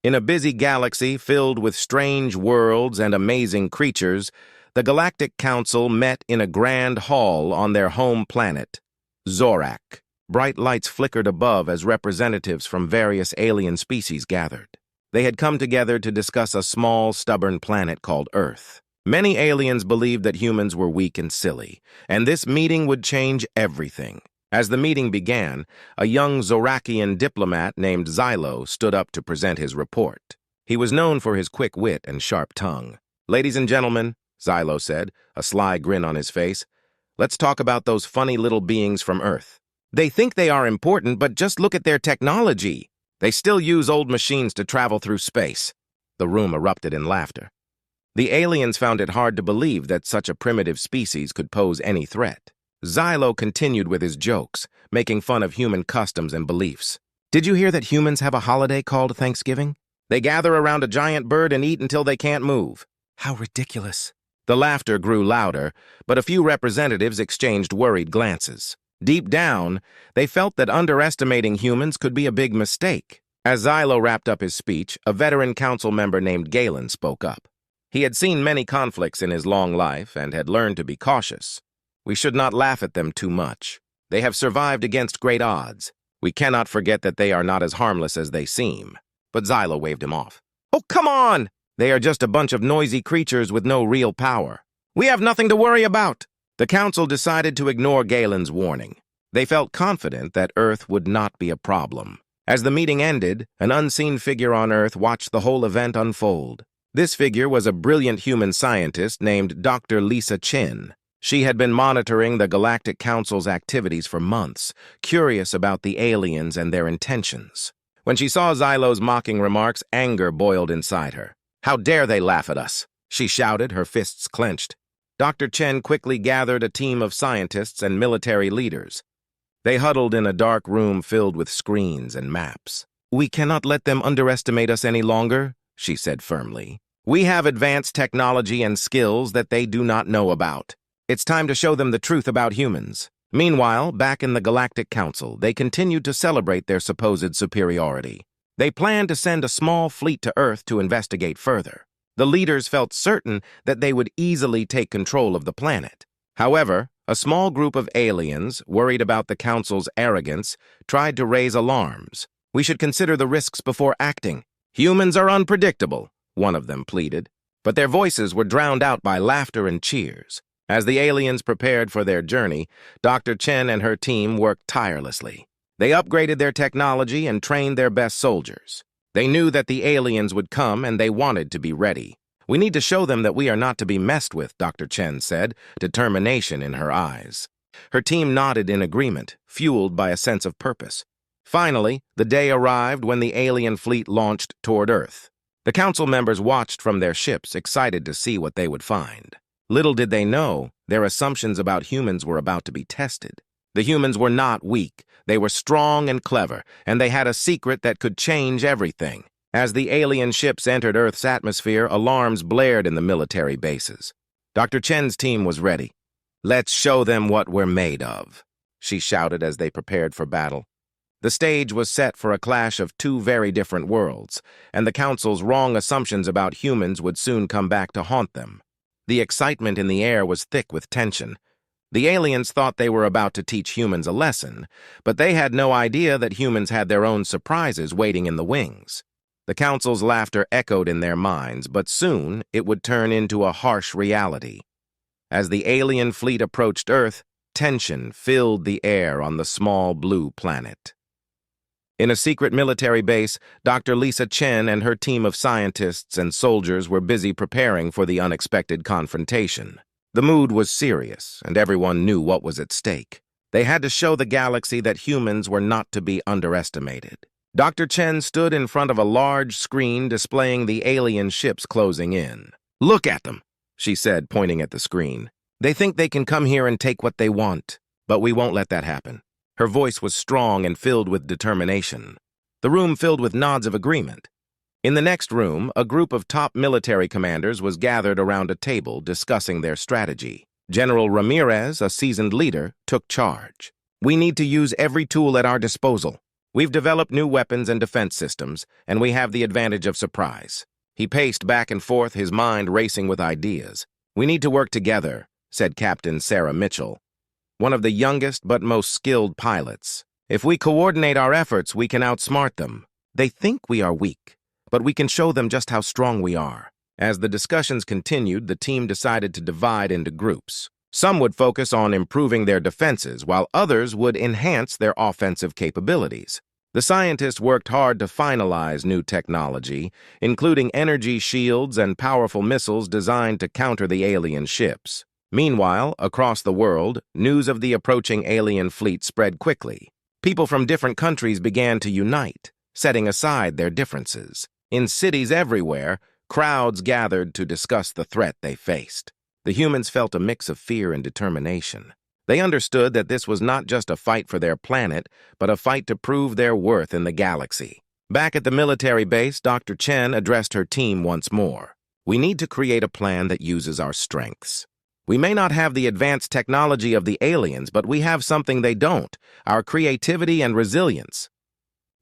In a busy galaxy filled with strange worlds and amazing creatures, the Galactic Council met in a grand hall on their home planet, Zorak. Bright lights flickered above as representatives from various alien species gathered. They had come together to discuss a small, stubborn planet called Earth. Many aliens believed that humans were weak and silly, and this meeting would change everything. As the meeting began, a young Zorakian diplomat named Xylo stood up to present his report. He was known for his quick wit and sharp tongue. "Ladies and gentlemen," Xylo said, a sly grin on his face, "let's talk about those funny little beings from Earth. They think they are important, but just look at their technology. They still use old machines to travel through space." The room erupted in laughter. The aliens found it hard to believe that such a primitive species could pose any threat. Xylo continued with his jokes, making fun of human customs and beliefs. "Did you hear that humans have a holiday called Thanksgiving? They gather around a giant bird and eat until they can't move." "How ridiculous." The laughter grew louder, but a few representatives exchanged worried glances. Deep down, they felt that underestimating humans could be a big mistake. As Xylo wrapped up his speech, a veteran council member named Galen spoke up. He had seen many conflicts in his long life and had learned to be cautious. "We should not laugh at them too much. They have survived against great odds. We cannot forget that they are not as harmless as they seem." But Xylo waved him off. "Oh, come on! They are just a bunch of noisy creatures with no real power. We have nothing to worry about." The council decided to ignore Galen's warning. They felt confident that Earth would not be a problem. As the meeting ended, an unseen figure on Earth watched the whole event unfold. This figure was a brilliant human scientist named Dr. Lisa Chin. She had been monitoring the Galactic Council's activities for months, curious about the aliens and their intentions. When she saw Xylo's mocking remarks, anger boiled inside her. "How dare they laugh at us?" she shouted, her fists clenched. Dr. Chen quickly gathered a team of scientists and military leaders. They huddled in a dark room filled with screens and maps. "We cannot let them underestimate us any longer," she said firmly. "We have advanced technology and skills that they do not know about. It's time to show them the truth about humans." Meanwhile, back in the Galactic Council, they continued to celebrate their supposed superiority. They planned to send a small fleet to Earth to investigate further. The leaders felt certain that they would easily take control of the planet. However, a small group of aliens, worried about the Council's arrogance, tried to raise alarms. "We should consider the risks before acting. Humans are unpredictable," one of them pleaded. But their voices were drowned out by laughter and cheers. As the aliens prepared for their journey, Dr. Chen and her team worked tirelessly. They upgraded their technology and trained their best soldiers. They knew that the aliens would come and they wanted to be ready. "We need to show them that we are not to be messed with," Dr. Chen said, determination in her eyes. Her team nodded in agreement, fueled by a sense of purpose. Finally, the day arrived when the alien fleet launched toward Earth. The council members watched from their ships, excited to see what they would find. Little did they know, their assumptions about humans were about to be tested. The humans were not weak. They were strong and clever, and they had a secret that could change everything. As the alien ships entered Earth's atmosphere, alarms blared in the military bases. Dr. Chen's team was ready. "Let's show them what we're made of," she shouted as they prepared for battle. The stage was set for a clash of two very different worlds, and the Council's wrong assumptions about humans would soon come back to haunt them. The excitement in the air was thick with tension. The aliens thought they were about to teach humans a lesson, but they had no idea that humans had their own surprises waiting in the wings. The Council's laughter echoed in their minds, but soon it would turn into a harsh reality. As the alien fleet approached Earth, tension filled the air on the small blue planet. In a secret military base, Dr. Lisa Chen and her team of scientists and soldiers were busy preparing for the unexpected confrontation. The mood was serious, and everyone knew what was at stake. They had to show the galaxy that humans were not to be underestimated. Dr. Chen stood in front of a large screen displaying the alien ships closing in. "Look at them," she said, pointing at the screen. "They think they can come here and take what they want, but we won't let that happen." Her voice was strong and filled with determination. The room filled with nods of agreement. In the next room, a group of top military commanders was gathered around a table discussing their strategy. General Ramirez, a seasoned leader, took charge. "We need to use every tool at our disposal. We've developed new weapons and defense systems, and we have the advantage of surprise. He paced back and forth, his mind racing with ideas. We need to work together, said Captain Sarah Mitchell, one of the youngest but most skilled pilots. If we coordinate our efforts, we can outsmart them. They think we are weak, but we can show them just how strong we are. As the discussions continued, the team decided to divide into groups. Some would focus on improving their defenses, while others would enhance their offensive capabilities. The scientists worked hard to finalize new technology, including energy shields and powerful missiles designed to counter the alien ships. Meanwhile, across the world, news of the approaching alien fleet spread quickly. People from different countries began to unite, setting aside their differences. In cities everywhere, crowds gathered to discuss the threat they faced. The humans felt a mix of fear and determination. They understood that this was not just a fight for their planet, but a fight to prove their worth in the galaxy. Back at the military base, Dr. Chen addressed her team once more. We need to create a plan that uses our strengths. We may not have the advanced technology of the aliens, but we have something they don't, our creativity and resilience.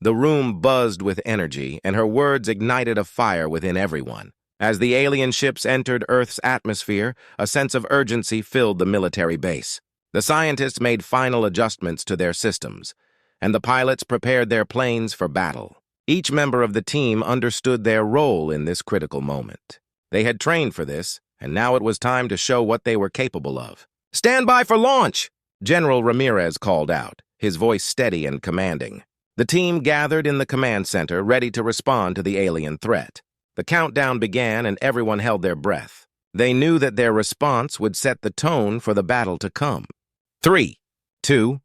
The room buzzed with energy, and her words ignited a fire within everyone. As the alien ships entered Earth's atmosphere, a sense of urgency filled the military base. The scientists made final adjustments to their systems, and the pilots prepared their planes for battle. Each member of the team understood their role in this critical moment. They had trained for this, and now it was time to show what they were capable of. "Stand by for launch!" General Ramirez called out, his voice steady and commanding. The team gathered in the command center, ready to respond to the alien threat. The countdown began, and everyone held their breath. They knew that their response would set the tone for the battle to come. 3, 2,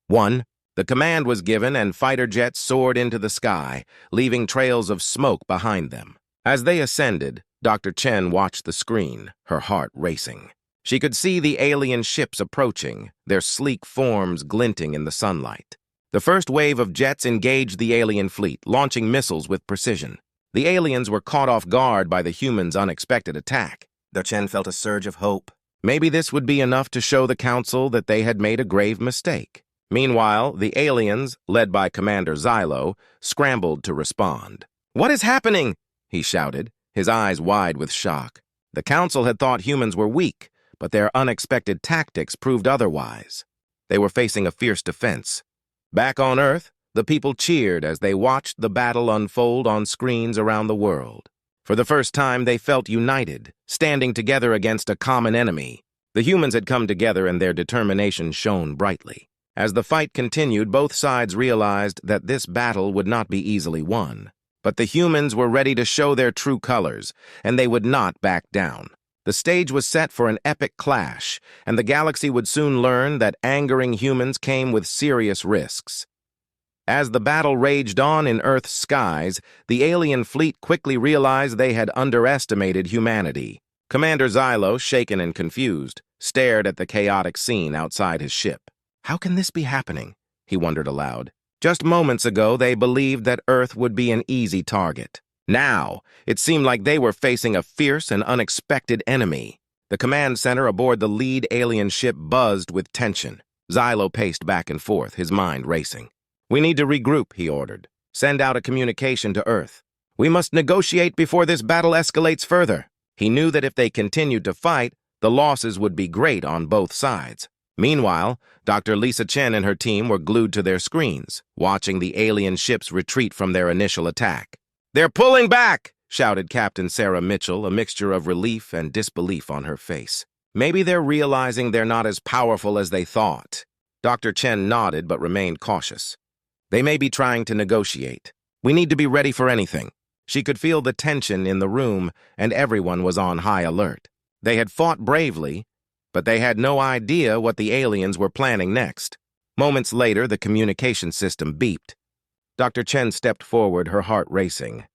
1. The command was given, and fighter jets soared into the sky, leaving trails of smoke behind them. As they ascended, Dr. Chen watched the screen, her heart racing. She could see the alien ships approaching, their sleek forms glinting in the sunlight. The first wave of jets engaged the alien fleet, launching missiles with precision. The aliens were caught off guard by the humans' unexpected attack. Dr. Chen felt a surge of hope. Maybe this would be enough to show the Council that they had made a grave mistake. Meanwhile, the aliens, led by Commander Xylo, scrambled to respond. "What is happening?" he shouted, his eyes wide with shock. The Council had thought humans were weak, but their unexpected tactics proved otherwise. They were facing a fierce defense. Back on Earth, the people cheered as they watched the battle unfold on screens around the world. For the first time, they felt united, standing together against a common enemy. The humans had come together, and their determination shone brightly. As the fight continued, both sides realized that this battle would not be easily won. But the humans were ready to show their true colors, and they would not back down. The stage was set for an epic clash, and the galaxy would soon learn that angering humans came with serious risks. As the battle raged on in Earth's skies, the alien fleet quickly realized they had underestimated humanity. Commander Xylo, shaken and confused, stared at the chaotic scene outside his ship. How can this be happening? He wondered aloud. Just moments ago, they believed that Earth would be an easy target. Now, it seemed like they were facing a fierce and unexpected enemy. The command center aboard the lead alien ship buzzed with tension. Xylo paced back and forth, his mind racing. "We need to regroup," he ordered. "Send out a communication to Earth. We must negotiate before this battle escalates further." He knew that if they continued to fight, the losses would be great on both sides. Meanwhile, Dr. Lisa Chen and her team were glued to their screens, watching the alien ships retreat from their initial attack. "They're pulling back!" shouted Captain Sarah Mitchell, a mixture of relief and disbelief on her face. "Maybe they're realizing they're not as powerful as they thought." Dr. Chen nodded but remained cautious. "They may be trying to negotiate. We need to be ready for anything." She could feel the tension in the room, and everyone was on high alert. They had fought bravely, but they had no idea what the aliens were planning next. Moments later, the communication system beeped. Dr. Chen stepped forward, her heart racing.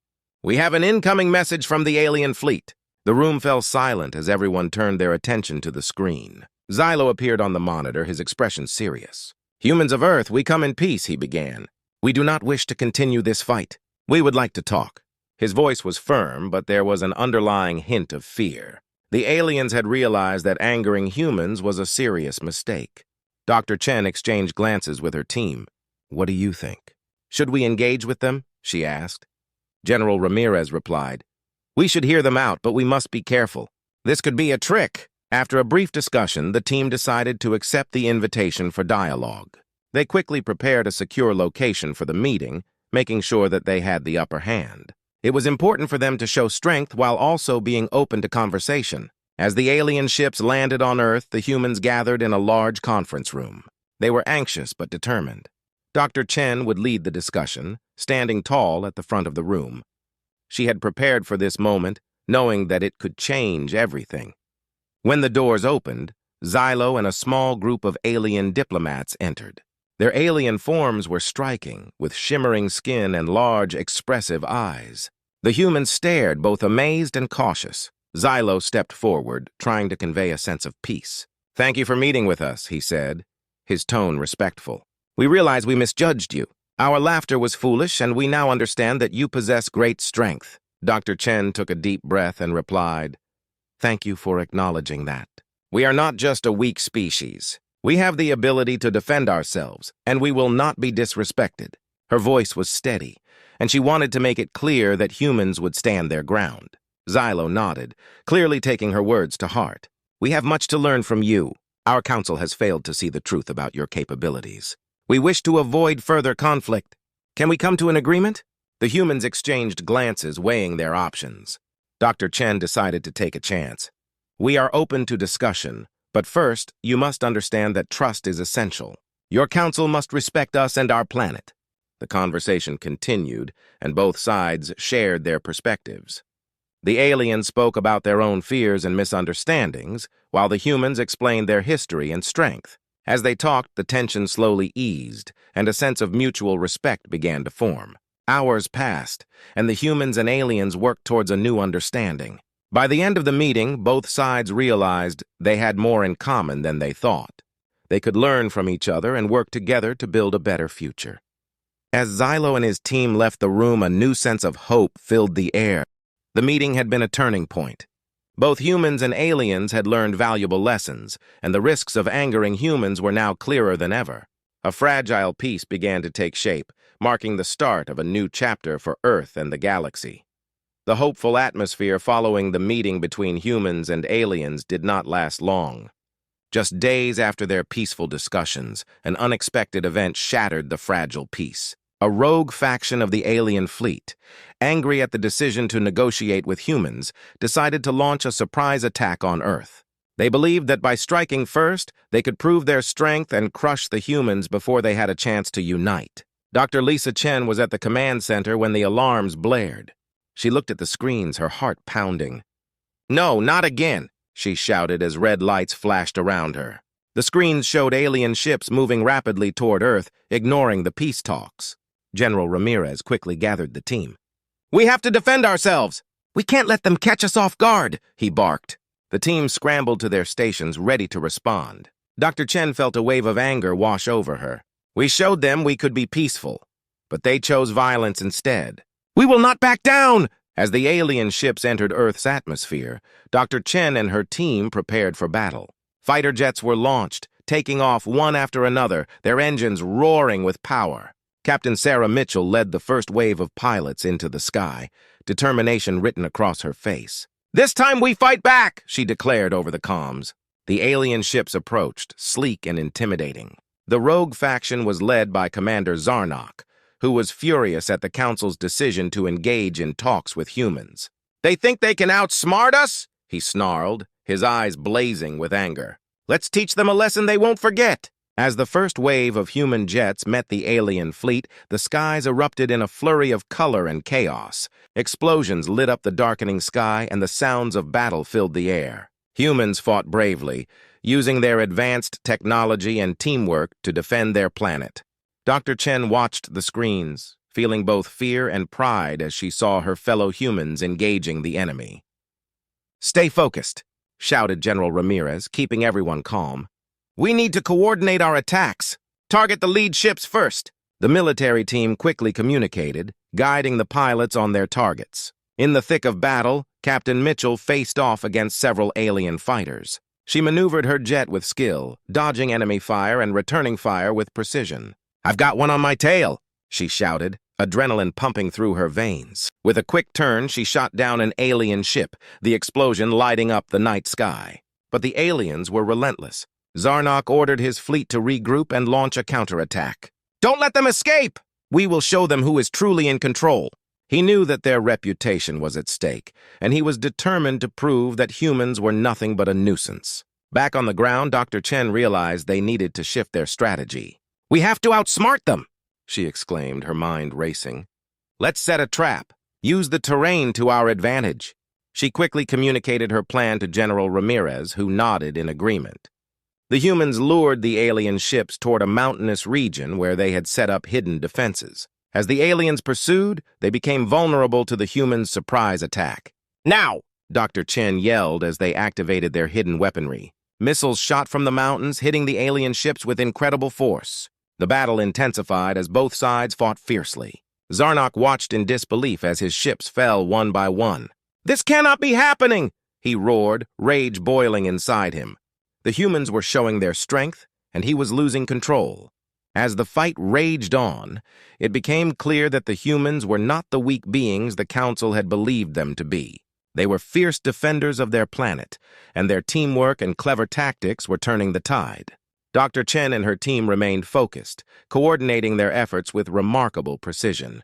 "We have an incoming message from the alien fleet." The room fell silent as everyone turned their attention to the screen. Xylo appeared on the monitor, his expression serious. "Humans of Earth, we come in peace," he began. "We do not wish to continue this fight. We would like to talk." His voice was firm, but there was an underlying hint of fear. The aliens had realized that angering humans was a serious mistake. Dr. Chen exchanged glances with her team. "What do you think?" "Should we engage with them?" she asked. General Ramirez replied, "We should hear them out, but we must be careful. This could be a trick." After a brief discussion, the team decided to accept the invitation for dialogue. They quickly prepared a secure location for the meeting, making sure that they had the upper hand. It was important for them to show strength while also being open to conversation. As the alien ships landed on Earth, the humans gathered in a large conference room. They were anxious but determined. Dr. Chen would lead the discussion, standing tall at the front of the room. She had prepared for this moment, knowing that it could change everything. When the doors opened, Xylo and a small group of alien diplomats entered. Their alien forms were striking, with shimmering skin and large, expressive eyes. The humans stared, both amazed and cautious. Xylo stepped forward, trying to convey a sense of peace. "Thank you for meeting with us," he said, his tone respectful. "We realize we misjudged you. Our laughter was foolish, and we now understand that you possess great strength." Dr. Chen took a deep breath and replied, "Thank you for acknowledging that. We are not just a weak species. We have the ability to defend ourselves, and we will not be disrespected." Her voice was steady, and she wanted to make it clear that humans would stand their ground. Xylo nodded, clearly taking her words to heart. "We have much to learn from you. Our council has failed to see the truth about your capabilities. We wish to avoid further conflict. Can we come to an agreement?" The humans exchanged glances, weighing their options. Dr. Chen decided to take a chance. "We are open to discussion, but first, you must understand that trust is essential. Your council must respect us and our planet." The conversation continued, and both sides shared their perspectives. The aliens spoke about their own fears and misunderstandings, while the humans explained their history and strength. As they talked, the tension slowly eased, and a sense of mutual respect began to form. Hours passed, and the humans and aliens worked towards a new understanding. By the end of the meeting, both sides realized they had more in common than they thought. They could learn from each other and work together to build a better future. As Xylo and his team left the room, a new sense of hope filled the air. The meeting had been a turning point. Both humans and aliens had learned valuable lessons, and the risks of angering humans were now clearer than ever. A fragile peace began to take shape, marking the start of a new chapter for Earth and the galaxy. The hopeful atmosphere following the meeting between humans and aliens did not last long. Just days after their peaceful discussions, an unexpected event shattered the fragile peace. A rogue faction of the alien fleet, angry at the decision to negotiate with humans, decided to launch a surprise attack on Earth. They believed that by striking first, they could prove their strength and crush the humans before they had a chance to unite. Dr. Lisa Chen was at the command center when the alarms blared. She looked at the screens, her heart pounding. "No, not again," she shouted as red lights flashed around her. The screens showed alien ships moving rapidly toward Earth, ignoring the peace talks. General Ramirez quickly gathered the team. "We have to defend ourselves! We can't let them catch us off guard!" he barked. The team scrambled to their stations, ready to respond. Dr. Chen felt a wave of anger wash over her. "We showed them we could be peaceful, but they chose violence instead. We will not back down!" As the alien ships entered Earth's atmosphere, Dr. Chen and her team prepared for battle. Fighter jets were launched, taking off one after another, their engines roaring with power. Captain Sarah Mitchell led the first wave of pilots into the sky, determination written across her face. "This time we fight back," she declared over the comms. The alien ships approached, sleek and intimidating. The rogue faction was led by Commander Zarnock, who was furious at the Council's decision to engage in talks with humans. "They think they can outsmart us?" he snarled, his eyes blazing with anger. "Let's teach them a lesson they won't forget." As the first wave of human jets met the alien fleet, the skies erupted in a flurry of color and chaos. Explosions lit up the darkening sky, and the sounds of battle filled the air. Humans fought bravely, using their advanced technology and teamwork to defend their planet. Dr. Chen watched the screens, feeling both fear and pride as she saw her fellow humans engaging the enemy. "Stay focused," shouted General Ramirez, keeping everyone calm. "We need to coordinate our attacks. Target the lead ships first." The military team quickly communicated, guiding the pilots on their targets. In the thick of battle, Captain Mitchell faced off against several alien fighters. She maneuvered her jet with skill, dodging enemy fire and returning fire with precision. "I've got one on my tail," she shouted, adrenaline pumping through her veins. With a quick turn, she shot down an alien ship, the explosion lighting up the night sky. But the aliens were relentless. Zarnok ordered his fleet to regroup and launch a counterattack. "Don't let them escape! We will show them who is truly in control." He knew that their reputation was at stake, and he was determined to prove that humans were nothing but a nuisance. Back on the ground, Dr. Chen realized they needed to shift their strategy. "We have to outsmart them!" she exclaimed, her mind racing. "Let's set a trap. Use the terrain to our advantage." She quickly communicated her plan to General Ramirez, who nodded in agreement. The humans lured the alien ships toward a mountainous region where they had set up hidden defenses. As the aliens pursued, they became vulnerable to the humans' surprise attack. "Now!" Dr. Chen yelled as they activated their hidden weaponry. Missiles shot from the mountains, hitting the alien ships with incredible force. The battle intensified as both sides fought fiercely. Zarnok watched in disbelief as his ships fell one by one. "This cannot be happening!" he roared, rage boiling inside him. The humans were showing their strength, and he was losing control. As the fight raged on, it became clear that the humans were not the weak beings the Council had believed them to be. They were fierce defenders of their planet, and their teamwork and clever tactics were turning the tide. Dr. Chen and her team remained focused, coordinating their efforts with remarkable precision.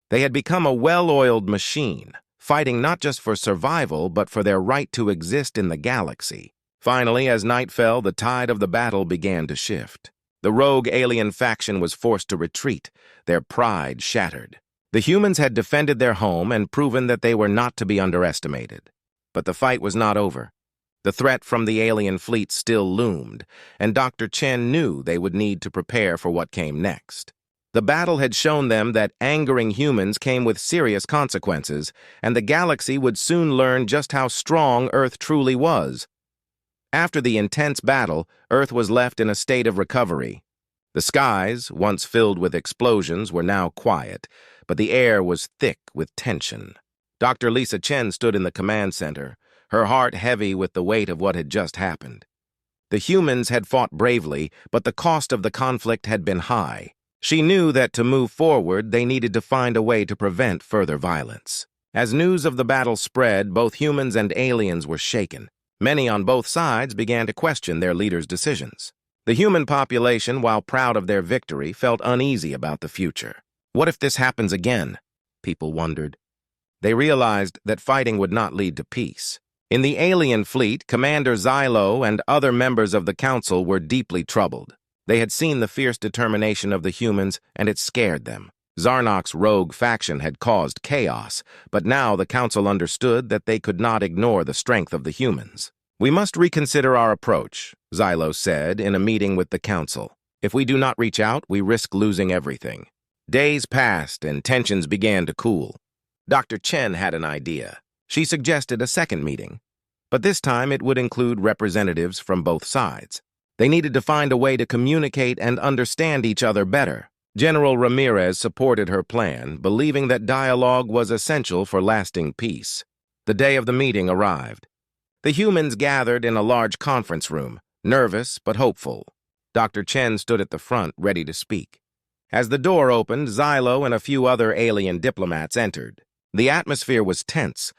They had become a well-oiled machine, fighting not just for survival but for their right to exist in the galaxy. Finally, as night fell, the tide of the battle began to shift. The rogue alien faction was forced to retreat, their pride shattered. The humans had defended their home and proven that they were not to be underestimated. But the fight was not over. The threat from the alien fleet still loomed, and Dr. Chen knew they would need to prepare for what came next. The battle had shown them that angering humans came with serious consequences, and the galaxy would soon learn just how strong Earth truly was. After the intense battle, Earth was left in a state of recovery. The skies, once filled with explosions, were now quiet, but the air was thick with tension. Dr. Lisa Chen stood in the command center, her heart heavy with the weight of what had just happened. The humans had fought bravely, but the cost of the conflict had been high. She knew that to move forward, they needed to find a way to prevent further violence. As news of the battle spread, both humans and aliens were shaken. Many on both sides began to question their leaders' decisions. The human population, while proud of their victory, felt uneasy about the future. What if this happens again? People wondered. They realized that fighting would not lead to peace. In the alien fleet, Commander Xylo and other members of the Council were deeply troubled. They had seen the fierce determination of the humans, and it scared them. Zarnok's rogue faction had caused chaos, but now the Council understood that they could not ignore the strength of the humans. "We must reconsider our approach," Xylo said in a meeting with the Council. "If we do not reach out, we risk losing everything." Days passed, and tensions began to cool. Dr. Chen had an idea. She suggested a second meeting, but this time it would include representatives from both sides. They needed to find a way to communicate and understand each other better. General Ramirez supported her plan, believing that dialogue was essential for lasting peace. The day of the meeting arrived. The humans gathered in a large conference room, nervous but hopeful. Dr. Chen stood at the front, ready to speak. As the door opened, Xylo and a few other alien diplomats entered. The atmosphere was tense,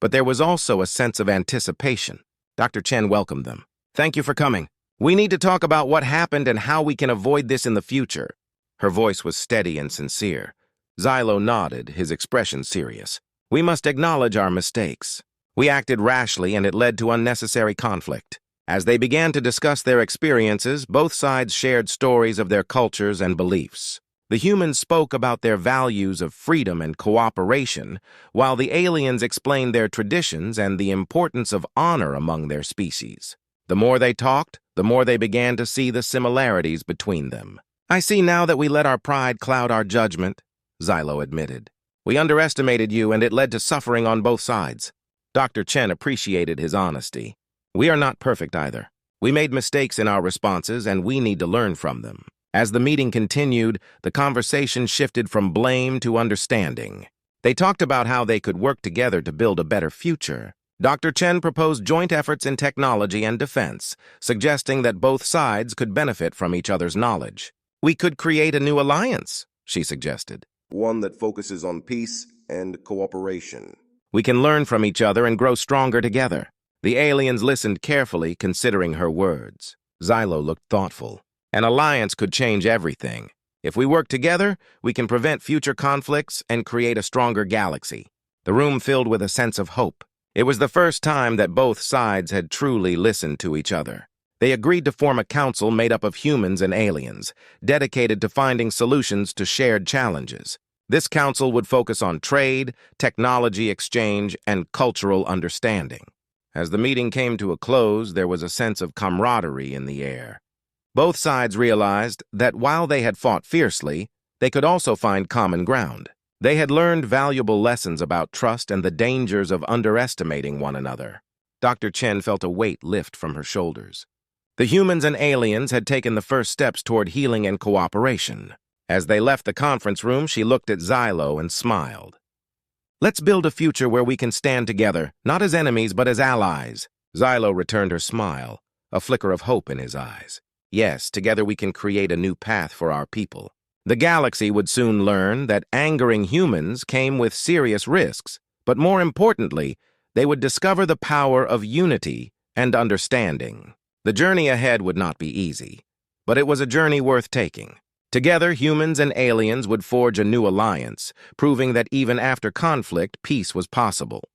but there was also a sense of anticipation. Dr. Chen welcomed them. "Thank you for coming. We need to talk about what happened and how we can avoid this in the future." Her voice was steady and sincere. Xylo nodded, his expression serious. "We must acknowledge our mistakes. We acted rashly and it led to unnecessary conflict." As they began to discuss their experiences, both sides shared stories of their cultures and beliefs. The humans spoke about their values of freedom and cooperation, while the aliens explained their traditions and the importance of honor among their species. The more they talked, the more they began to see the similarities between them. "I see now that we let our pride cloud our judgment," Xylo admitted. "We underestimated you, and it led to suffering on both sides." Dr. Chen appreciated his honesty. "We are not perfect either. We made mistakes in our responses, and we need to learn from them." As the meeting continued, the conversation shifted from blame to understanding. They talked about how they could work together to build a better future. Dr. Chen proposed joint efforts in technology and defense, suggesting that both sides could benefit from each other's knowledge. "We could create a new alliance," she suggested. One that focuses on peace and cooperation. We can learn from each other and grow stronger together. The aliens listened carefully, considering her words. Xylo looked thoughtful. An alliance could change everything. If we work together, we can prevent future conflicts and create a stronger galaxy. The room filled with a sense of hope. It was the first time that both sides had truly listened to each other. They agreed to form a council made up of humans and aliens, dedicated to finding solutions to shared challenges. This council would focus on trade, technology exchange, and cultural understanding. As the meeting came to a close, there was a sense of camaraderie in the air. Both sides realized that while they had fought fiercely, they could also find common ground. They had learned valuable lessons about trust and the dangers of underestimating one another. Dr. Chen felt a weight lift from her shoulders. The humans and aliens had taken the first steps toward healing and cooperation. As they left the conference room, she looked at Xylo and smiled. Let's build a future where we can stand together, not as enemies, but as allies. Xylo returned her smile, a flicker of hope in his eyes. Yes, together we can create a new path for our people. The galaxy would soon learn that angering humans came with serious risks, but more importantly, they would discover the power of unity and understanding. The journey ahead would not be easy, but it was a journey worth taking. Together, humans and aliens would forge a new alliance, proving that even after conflict, peace was possible.